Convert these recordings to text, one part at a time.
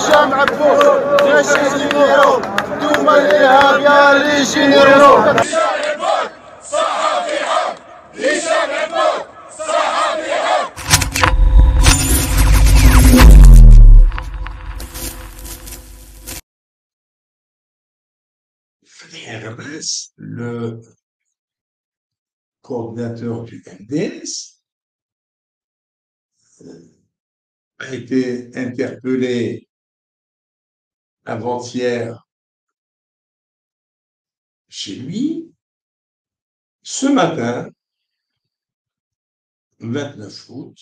جامع بوس جيش الجنيرو دوما الارهاب يا اللي جنيرو Hermès, le coordinateur du MDS, a été interpellé avant-hier chez lui. Ce matin, 29 août,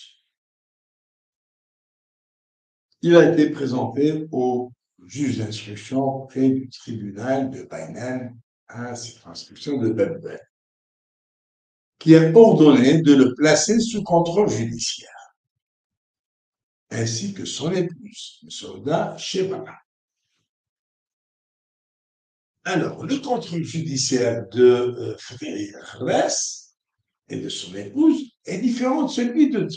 il a été présenté au juge d'instruction près du tribunal de Baïnen à circonscription de Bebel, qui a ordonné de le placer sous contrôle judiciaire, ainsi que son épouse, le soldat Shebana. Alors, le contrôle judiciaire de Frédéric Hermès et de son épouse est différent de celui de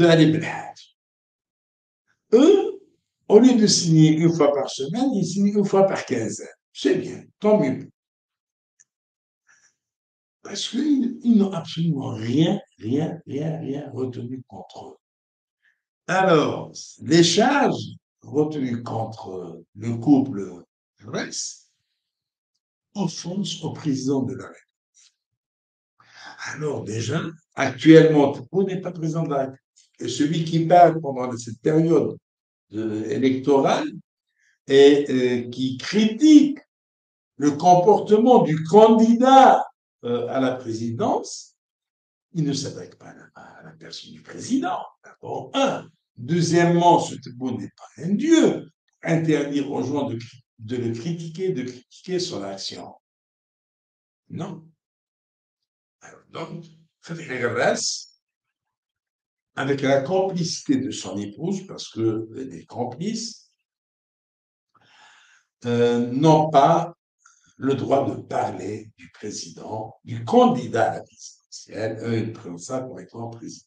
Ali Belhad. Eux, au lieu de signer une fois par semaine, ils signent une fois par quinzaine. C'est bien, tant mieux. Parce qu'ils n'ont absolument rien retenu contre eux. Alors, les charges retenues contre le couple Hermès offensent au président de la République. Alors déjà, actuellement, vous n'êtes pas président de la République. Et celui qui parle pendant cette période électorale et qui critique le comportement du candidat à la présidence, il ne s'attaque pas à la personne du président. D'abord, un. Deuxièmement, ce type n'est pas un dieu. Interdire aux gens de le critiquer, de critiquer son action. Non. Alors, donc, Frédéric Hermès, avec la complicité de son épouse, parce que les complices n'ont pas le droit de parler du président, du candidat à la présidentielle. Eux, ils prennent ça comme étant président.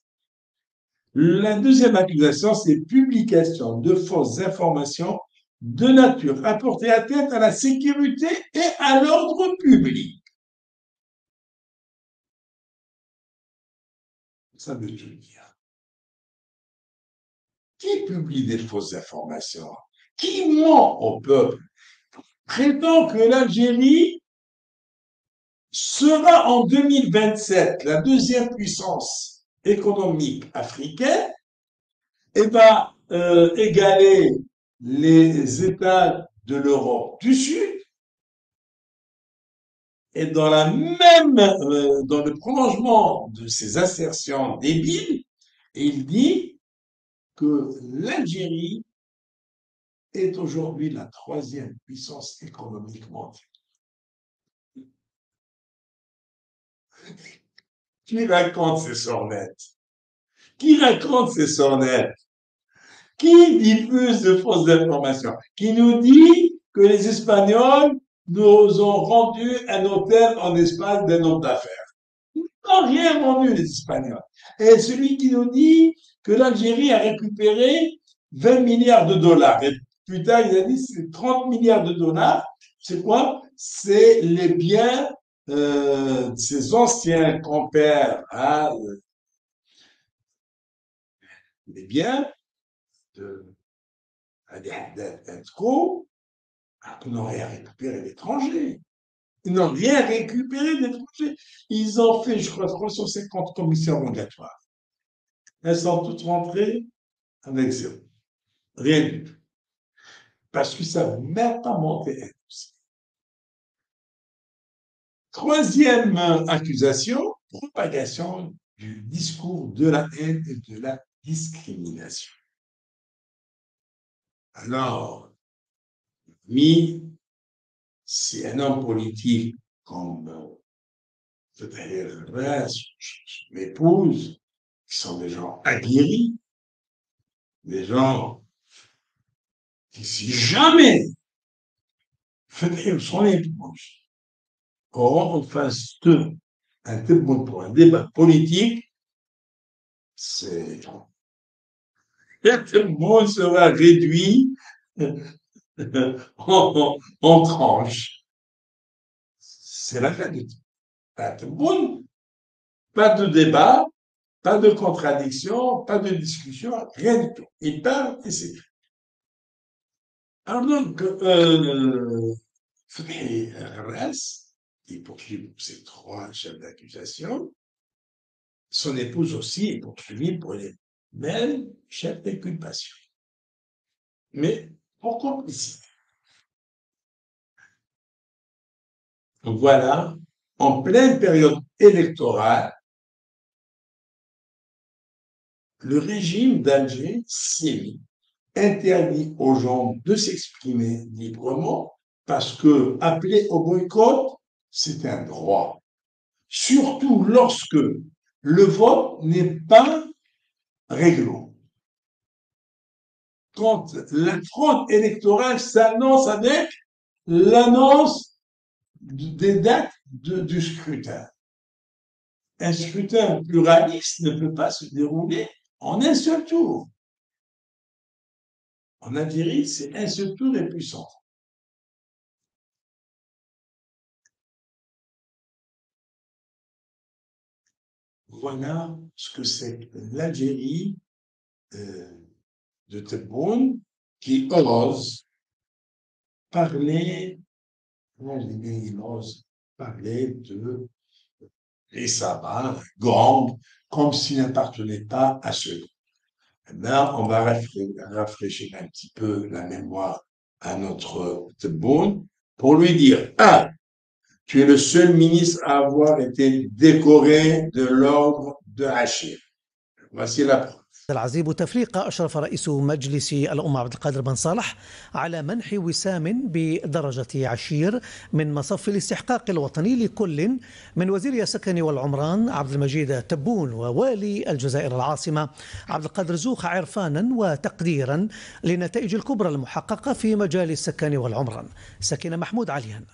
La deuxième accusation, c'est publication de fausses informations de nature à porter atteinte à la sécurité et à l'ordre public. Ça veut tout dire. Qui publie des fausses informations? Qui ment au peuple? Prétend que l'Algérie sera en 2027 la deuxième puissance économique africaine et va égaler les États de l'Europe du Sud. Et dans le prolongement de ces assertions débiles, il dit que l'Algérie est aujourd'hui la troisième puissance économique mondiale. Qui raconte ces sornettes? Qui raconte ces sornettes? Qui diffuse de fausses informations? Qui nous dit que les Espagnols nous ont rendu un hôtel en Espagne d'un homme d'affaires? Ils n'ont rien vendu, les Espagnols. Et celui qui nous dit que l'Algérie a récupéré 20 milliards de dollars. Et plus tard, il a dit c'est 30 milliards de dollars. C'est quoi? C'est les biens de ses anciens compères, hein, les biens de Hadad&Co qu'ils n'ont rien récupéré d'étrangers. Ils n'ont rien récupéré d'étrangers. Ils ont fait, je crois, 350 commissions rogatoires. Elles sont toutes rentrées avec zéro. Rien du tout. Parce qu'ils ne savent même pas monter un dossier. Troisième accusation, propagation du discours de la haine et de la discrimination. Alors, si un homme politique comme Frédéric m'épouse, qui sont des gens aguerris, des gens qui, si jamais Frédéric son épouse auront en face d'eux un témoin pour un débat politique, c'est Tebboune sera réduit en tranches. C'est la fin de Tebboune. Pas de débat, pas de contradiction, pas de discussion, rien du tout. Il parle et c'est tout. Alors donc, Fouquet reste, il poursuit pour ces trois chefs d'accusation. Son épouse aussi est poursuivie pour les mêmes chefs d'inculpation. Mais pour complicité. Donc voilà, en pleine période électorale, le régime d'Alger sévit, interdit aux gens de s'exprimer librement parce que appeler au boycott, c'est un droit. Surtout lorsque le vote n'est pas réglo. Quand la fraude électorale s'annonce avec l'annonce des dates du scrutin. Un scrutin pluraliste ne peut pas se dérouler en un seul tour. En Algérie, c'est un seul tour et puissant. Voilà ce que c'est l'Algérie de Tebboune qui ose parler, il ose parler de Essaban, gang, comme s'il n'appartenait pas à ce groupe. Maintenant, on va rafraîchir un petit peu la mémoire à notre Tebboune pour lui dire, tu es le seul ministre à avoir été décoré de l'ordre de Achir. Voici la preuve. العزيب تفريقة أشرف رئيس مجلس الأمة عبد القادر بن صالح على منح وسام بدرجة عشير من مصف الاستحقاق الوطني لكل من وزير السكن والعمران عبد المجيد تبون ووالي الجزائر العاصمة عبد القادر زوخ عرفانا وتقديرا للنتائج الكبرى المحققة في مجال السكن والعمران. سكينة محمود عليان.